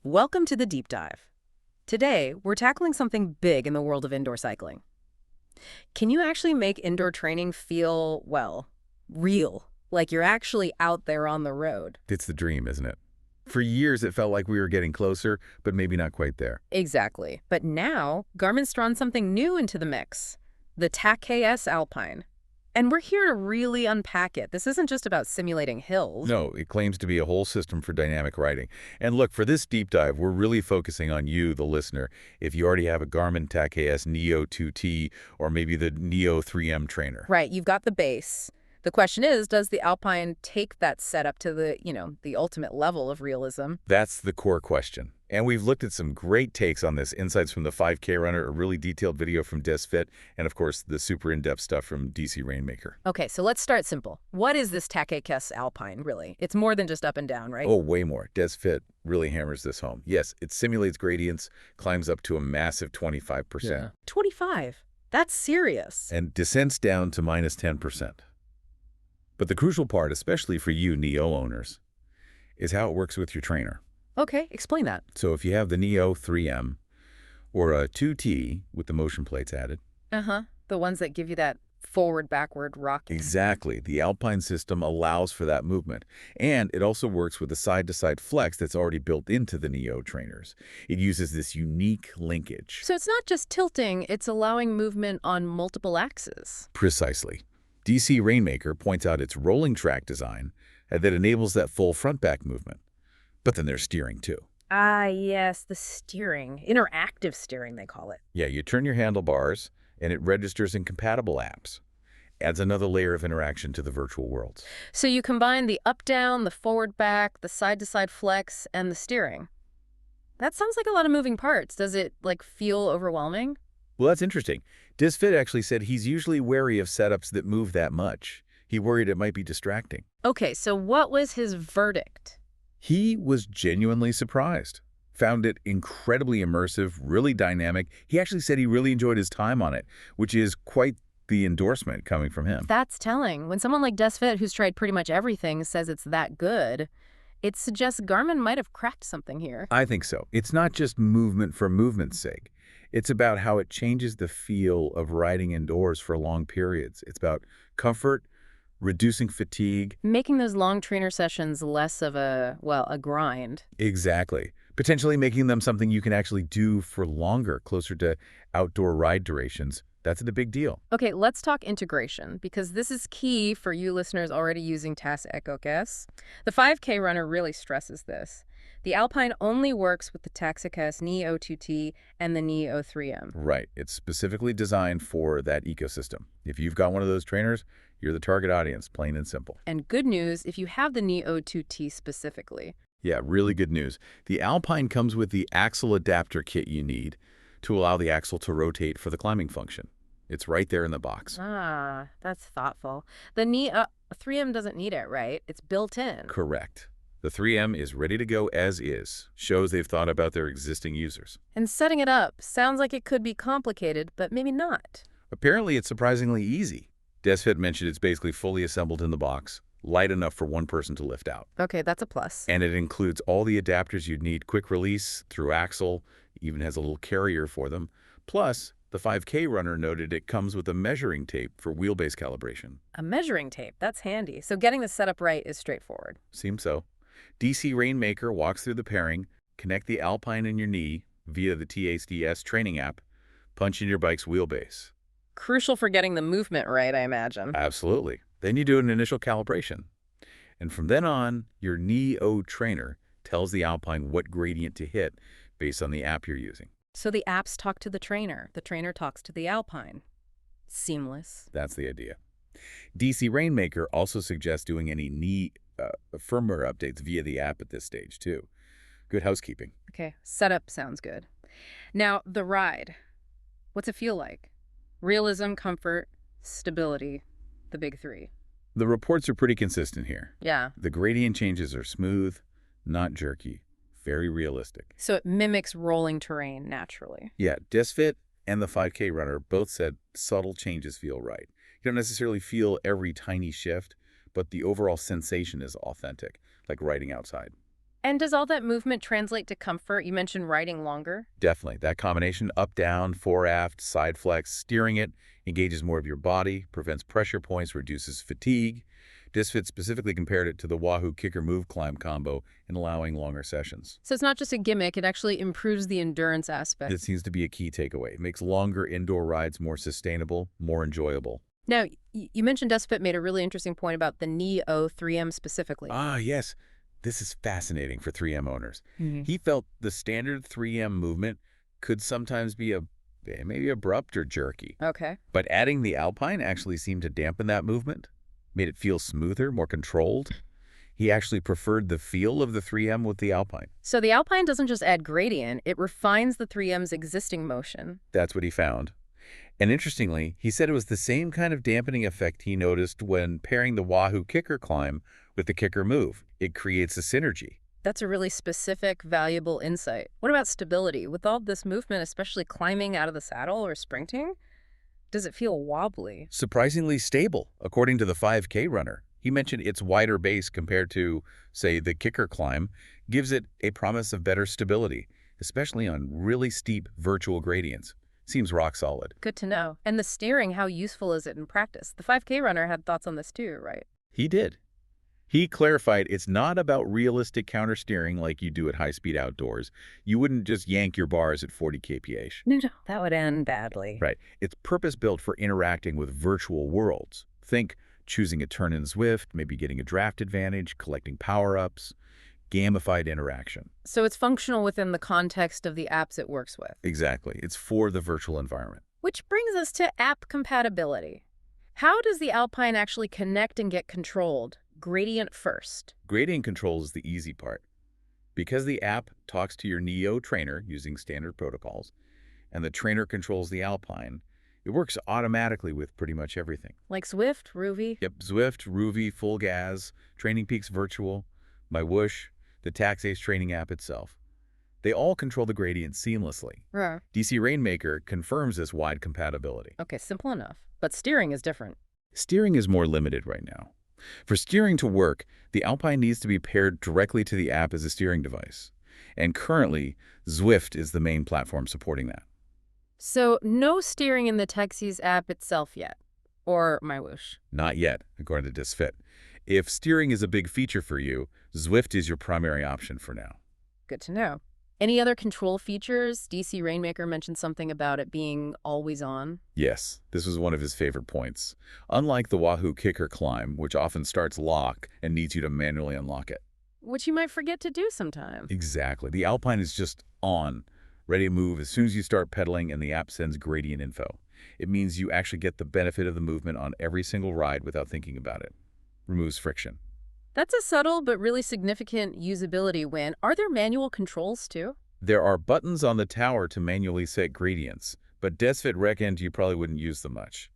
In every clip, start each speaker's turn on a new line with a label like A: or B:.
A: Welcome to the Deep Dive. Today, we're tackling something big in the world of indoor cycling. Can you actually make indoor training feel, well, real? Like you're actually out there on the road?
B: It's the dream, isn't it? For years, it felt like we were getting closer, but maybe not quite there.
A: Exactly. But now, Garmin's thrown something new into the mix, the TACX Alpine. And we're here to really unpack it. This isn't just about simulating hills.
B: No, it claims to be a whole system for dynamic riding. And look, for this deep dive, we're really focusing on you, the listener. If you already have a Garmin TACX Neo 2T or maybe the Neo 3M trainer.
A: Right, you've got the base. The question is, does the Alpine take that setup to the ultimate level of realism?
B: That's the core question. And we've looked at some great takes on this, insights from the 5K runner, a really detailed video from DesFit, and of course, the super in-depth stuff from DC Rainmaker.
A: Okay, so let's start simple. What is this TACX Alpine, really? It's more than just up and down, right?
B: Oh, way more. DesFit really hammers this home. Yes, it simulates gradients, climbs up to a massive 25%.
A: Yeah. 25? That's serious.
B: And descends down to minus 10%. But the crucial part, especially for you Neo owners, is how it works with your trainer.
A: Okay, explain that.
B: So if you have the Neo 3M or a 2T with the motion plates added.
A: The ones that give you that forward-backward rocking.
B: Exactly. The Alpine system allows for that movement. And it also works with the side-to-side flex that's already built into the Neo trainers. It uses this unique linkage.
A: So it's not just tilting, it's allowing movement on multiple axes.
B: Precisely. DC Rainmaker points out its rolling track design that enables that full front-back movement. But then there's steering, too.
A: Ah, yes, the steering. Interactive steering, they call it.
B: Yeah, you turn your handlebars, and it registers in compatible apps. Adds another layer of interaction to the virtual worlds.
A: So you combine the up-down, the forward-back, the side-to-side flex, and the steering. That sounds like a lot of moving parts. Does it, feel overwhelming?
B: Well, that's interesting. DisFit actually said he's usually wary of setups that move that much. He worried it might be distracting.
A: Okay, so what was his verdict?
B: He was genuinely surprised. Found it incredibly immersive, really dynamic. He actually said he really enjoyed his time on it, which is quite the endorsement coming from him.
A: That's telling. When someone like DesFit, who's tried pretty much everything, says it's that good, it suggests Garmin might have cracked something here.
B: I think so. It's not just movement for movement's sake. It's about how it changes the feel of riding indoors for long periods. It's about comfort, reducing fatigue.
A: Making those long trainer sessions less of a grind.
B: Exactly. Potentially making them something you can actually do for longer, closer to outdoor ride durations. That's the big deal.
A: Okay, let's talk integration, because this is key for you listeners already using TACX. The 5K runner really stresses this. The Alpine only works with the TACX Neo 2T and the Neo 3M.
B: Right. It's specifically designed for that ecosystem. If you've got one of those trainers, you're the target audience, plain and simple.
A: And good news if you have the Neo 2T specifically.
B: Yeah, really good news. The Alpine comes with the axle adapter kit you need to allow the axle to rotate for the climbing function. It's right there in the box.
A: Ah, that's thoughtful. The Neo 3M doesn't need it, right? It's built in.
B: Correct. The 3M is ready to go as is. Shows they've thought about their existing users.
A: And setting it up sounds like it could be complicated, but maybe not.
B: Apparently, it's surprisingly easy. DesFit mentioned it's basically fully assembled in the box, light enough for one person to lift out.
A: Okay, that's a plus.
B: And it includes all the adapters you'd need, quick release, through axle, even has a little carrier for them. Plus, the 5K runner noted it comes with a measuring tape for wheelbase calibration.
A: A measuring tape, that's handy. So getting the setup right is straightforward.
B: Seems so. DC Rainmaker walks through the pairing, connect the Alpine in your knee via the TACX training app, punch in your bike's wheelbase.
A: Crucial for getting the movement right, I imagine.
B: Absolutely. Then you do an initial calibration. And from then on, your Neo trainer tells the Alpine what gradient to hit based on the app you're using.
A: So the apps talk to the trainer talks to the Alpine. Seamless.
B: That's the idea. DC Rainmaker also suggests doing any knee firmware updates via the app at this stage, too. Good housekeeping.
A: Okay, setup sounds good. Now, the ride. What's it feel like? Realism, comfort, stability, the big three.
B: The reports are pretty consistent here.
A: Yeah.
B: The gradient changes are smooth, not jerky, very realistic.
A: So it mimics rolling terrain naturally.
B: Yeah, DesFit and the 5K runner both said subtle changes feel right. You don't necessarily feel every tiny shift, but the overall sensation is authentic, like riding outside.
A: And does all that movement translate to comfort? You mentioned riding longer.
B: Definitely. That combination up, down, fore, aft, side flex, steering it, engages more of your body, prevents pressure points, reduces fatigue. Disfit specifically compared it to the Wahoo Kicker Move Climb combo in allowing longer sessions.
A: So it's not just a gimmick, it actually improves the endurance aspect.
B: It seems to be a key takeaway. It makes longer indoor rides more sustainable, more enjoyable.
A: Now, you mentioned Despot made a really interesting point about the Neo 3M specifically.
B: Ah, yes. This is fascinating for 3M owners.
A: Mhm.
B: He felt the standard 3M movement could sometimes be maybe abrupt or jerky.
A: Okay.
B: But adding the Alpine actually seemed to dampen that movement, made it feel smoother, more controlled. He actually preferred the feel of the 3M with the Alpine.
A: So the Alpine doesn't just add gradient, it refines the 3M's existing motion.
B: That's what he found. And interestingly, he said it was the same kind of dampening effect he noticed when pairing the Wahoo Kicker Climb with the Kicker Move. It creates a synergy.
A: That's a really specific, valuable insight. What about stability? With all this movement, especially climbing out of the saddle or sprinting, does it feel wobbly?
B: Surprisingly stable, according to the 5K runner. He mentioned its wider base compared to, say, the Kicker Climb, gives it a promise of better stability, especially on really steep virtual gradients. Seems rock solid.
A: Good to know. And the steering, how useful is it in practice? The 5K runner had thoughts on this too, right?
B: He did. He clarified it's not about realistic countersteering like you do at high-speed outdoors. You wouldn't just yank your bars at 40 kph.
A: No, that would end badly.
B: Right. It's purpose-built for interacting with virtual worlds. Think choosing a turn in Zwift, maybe getting a draft advantage, collecting power-ups, gamified interaction.
A: So it's functional within the context of the apps it works with.
B: Exactly. It's for the virtual environment.
A: Which brings us to app compatibility. How does the Alpine actually connect and get controlled? Gradient first.
B: Gradient control is the easy part. Because the app talks to your Neo trainer using standard protocols, and the trainer controls the Alpine, it works automatically with pretty much everything.
A: Like Zwift, Ruvi?
B: Yep, Zwift, Ruvi, Full Gas, Training Peaks Virtual, my Whoosh, the TACX training app itself. They all control the gradient seamlessly.
A: Right.
B: DC Rainmaker confirms this wide compatibility.
A: Okay, simple enough. But steering is different.
B: Steering is more limited right now. For steering to work, the Alpine needs to be paired directly to the app as a steering device. And currently, Zwift is the main platform supporting that.
A: So no steering in the TACX app itself yet. Or my Whoosh.
B: Not yet, according to Disfit. If steering is a big feature for you, Zwift is your primary option for now.
A: Good to know. Any other control features? DC Rainmaker mentioned something about it being always on.
B: Yes, this was one of his favorite points. Unlike the Wahoo Kicker Climb, which often starts lock and needs you to manually unlock it.
A: Which you might forget to do sometime.
B: Exactly. The Alpine is just on, ready to move as soon as you start pedaling and the app sends gradient info. It means you actually get the benefit of the movement on every single ride without thinking about it. Removes friction.
A: That's a subtle but really significant usability win. Are there manual controls too?
B: There are buttons on the tower to manually set gradients, but Desfit reckoned you probably wouldn't use them much.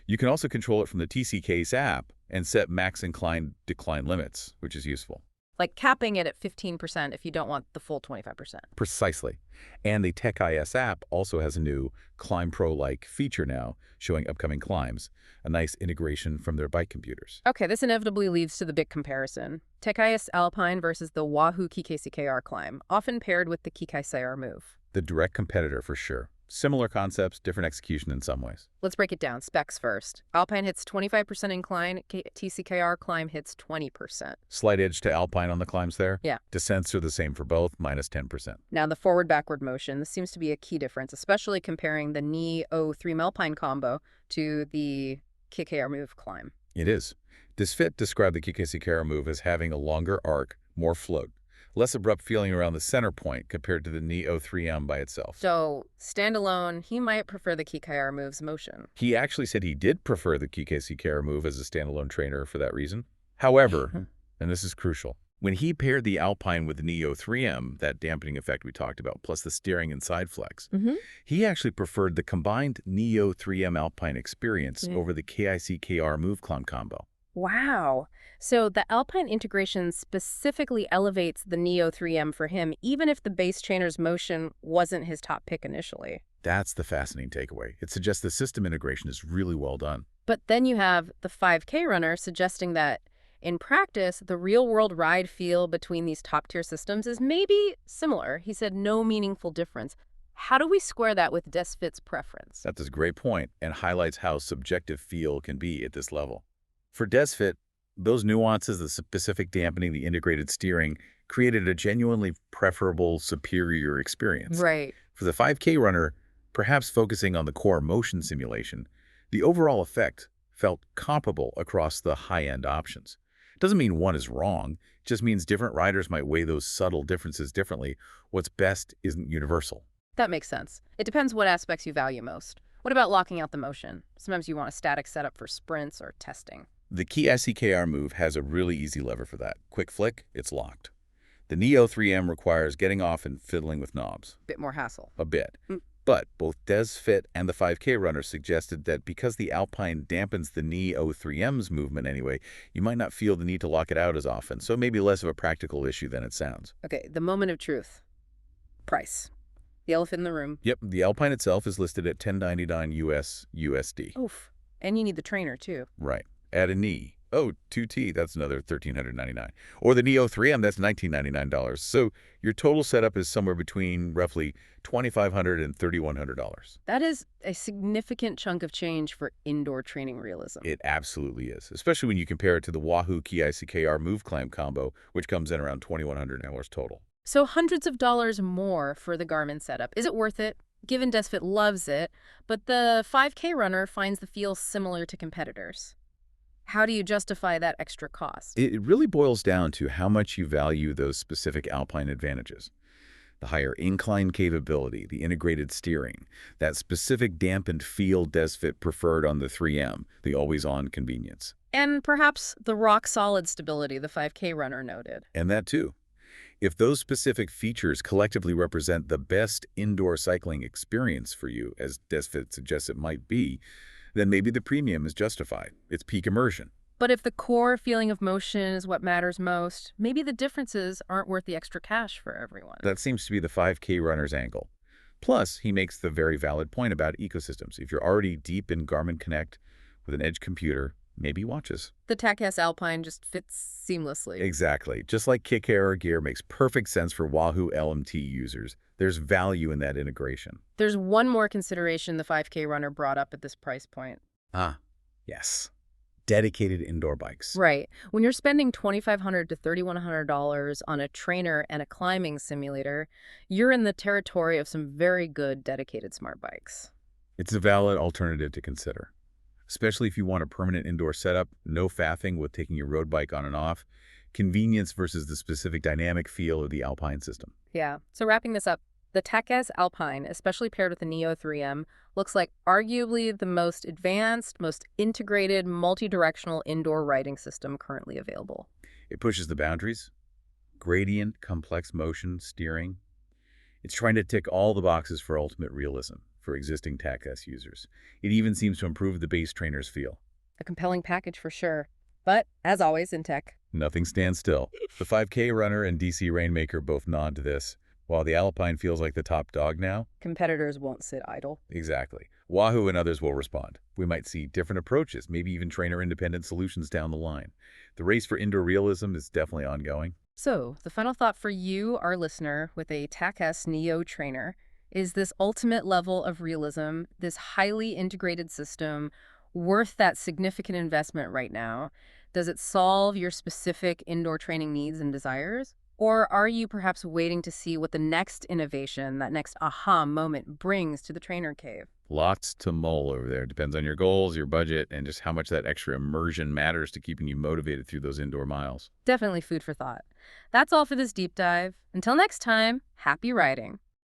B: You can also control it from the TCCase app and set max incline decline limits, which is useful.
A: Like capping it at 15% if you don't want the full 25%.
B: Precisely. And the TACX app also has a new Climb Pro-like feature now, showing upcoming climbs, a nice integration from their bike computers.
A: Okay, this inevitably leads to the big comparison. TACX Alpine versus the Wahoo KKCKR climb, often paired with the KKCR move.
B: The direct competitor for sure. Similar concepts, different execution in some ways.
A: Let's break it down. Specs first. Alpine hits 25% incline, TCKR climb hits 20%.
B: Slight edge to Alpine on the climbs there.
A: Yeah.
B: Descents are the same for both, minus 10%.
A: Now, the forward-backward motion, this seems to be a key difference, especially comparing the Neo 3M Alpine combo to the KKR move climb.
B: It is. Disfit described the KKCKR move as having a longer arc, more float, less abrupt feeling around the center point compared to the Neo 3M by itself.
A: So, standalone, he might prefer the KKR move's motion.
B: He actually said he did prefer the KKCKR move as a standalone trainer for that reason. However, and this is crucial, when he paired the Alpine with the Neo 3M, that dampening effect we talked about, plus the steering and side flex, he actually preferred the combined Neo 3M Alpine experience over the KICKR move climb combo.
A: Wow. So the Alpine integration specifically elevates the Neo 3M for him, even if the base trainer's motion wasn't his top pick initially.
B: That's the fascinating takeaway. It suggests the system integration is really well done.
A: But then you have the 5K runner suggesting that In practice, the real-world ride feel between these top-tier systems is maybe similar. He said no meaningful difference. How do we square that with Desfit's preference?
B: That's a great point and highlights how subjective feel can be at this level. For Desfit, those nuances, the specific dampening, the integrated steering, created a genuinely preferable, superior experience.
A: Right.
B: For the 5K runner, perhaps focusing on the core motion simulation, the overall effect felt comparable across the high-end options. Doesn't mean one is wrong, it just means different riders might weigh those subtle differences differently. What's best isn't universal.
A: That makes sense. It depends what aspects you value most. What about locking out the motion? Sometimes you want a static setup for sprints or testing.
B: The key ICKR move has a really easy lever for that. Quick flick, it's locked. The Neo 3M requires getting off and fiddling with knobs.
A: Bit more hassle.
B: A bit. But both Desfit and the 5K runner suggested that because the Alpine dampens the Neo 3M's movement anyway, you might not feel the need to lock it out as often, so maybe less of a practical issue than it sounds.
A: Okay, the moment of truth. Price. The elephant in the room.
B: Yep, the Alpine itself is listed at $1099 US USD.
A: Oof. And you need the trainer, too.
B: Right. Add a knee. Oh, 2T, that's another $1,399. Or the Neo 3M, that's $1,999. So your total setup is somewhere between roughly $2,500 and $3,100.
A: That is a significant chunk of change for indoor training realism.
B: It absolutely is, especially when you compare it to the Wahoo Key ICKR Move Climb combo, which comes in around $2,100 total.
A: So hundreds of dollars more for the Garmin setup. Is it worth it? Given Desfit loves it, but the 5K runner finds the feel similar to competitors. How do you justify that extra cost?
B: It really boils down to how much you value those specific Alpine advantages. The higher incline capability, the integrated steering, that specific dampened feel Desfit preferred on the 3M, the always-on convenience.
A: And perhaps the rock-solid stability the 5K runner noted.
B: And that too. If those specific features collectively represent the best indoor cycling experience for you, as Desfit suggests it might be, then maybe the premium is justified. It's peak immersion.
A: But if the core feeling of motion is what matters most, maybe the differences aren't worth the extra cash for everyone.
B: That seems to be the 5K runner's angle. Plus, he makes the very valid point about ecosystems. If you're already deep in Garmin Connect with an edge computer, maybe watches.
A: The TACX Alpine just fits seamlessly.
B: Exactly. Just like kick air gear makes perfect sense for Wahoo LMT users, there's value in that integration.
A: There's one more consideration the 5K runner brought up at this price point.
B: Yes. Dedicated indoor bikes.
A: Right. When you're spending $2,500 to $3,100 on a trainer and a climbing simulator, you're in the territory of some very good dedicated smart bikes.
B: It's a valid alternative to consider, especially if you want a permanent indoor setup, no faffing with taking your road bike on and off, convenience versus the specific dynamic feel of the Alpine system.
A: Yeah. So wrapping this up, the TACX Alpine, especially paired with the Neo 3M, looks like arguably the most advanced, most integrated, multi-directional indoor riding system currently available.
B: It pushes the boundaries. Gradient, complex motion, steering. It's trying to tick all the boxes for ultimate realism for existing TACX users. It even seems to improve the base trainer's feel.
A: A compelling package for sure. But, as always in tech,
B: nothing stands still. The 5K runner and DC Rainmaker both nod to this. While the Alpine feels like the top dog now,
A: competitors won't sit idle.
B: Exactly. Wahoo and others will respond. We might see different approaches, maybe even trainer-independent solutions down the line. The race for indoor realism is definitely ongoing.
A: So, the final thought for you, our listener, with a TACX Neo trainer, is this ultimate level of realism, this highly integrated system, worth that significant investment right now? Does it solve your specific indoor training needs and desires? Or are you perhaps waiting to see what the next innovation, that next aha moment brings to the trainer cave?
B: Lots to mull over there. Depends on your goals, your budget, and just how much that extra immersion matters to keeping you motivated through those indoor miles.
A: Definitely food for thought. That's all for this deep dive. Until next time, happy riding.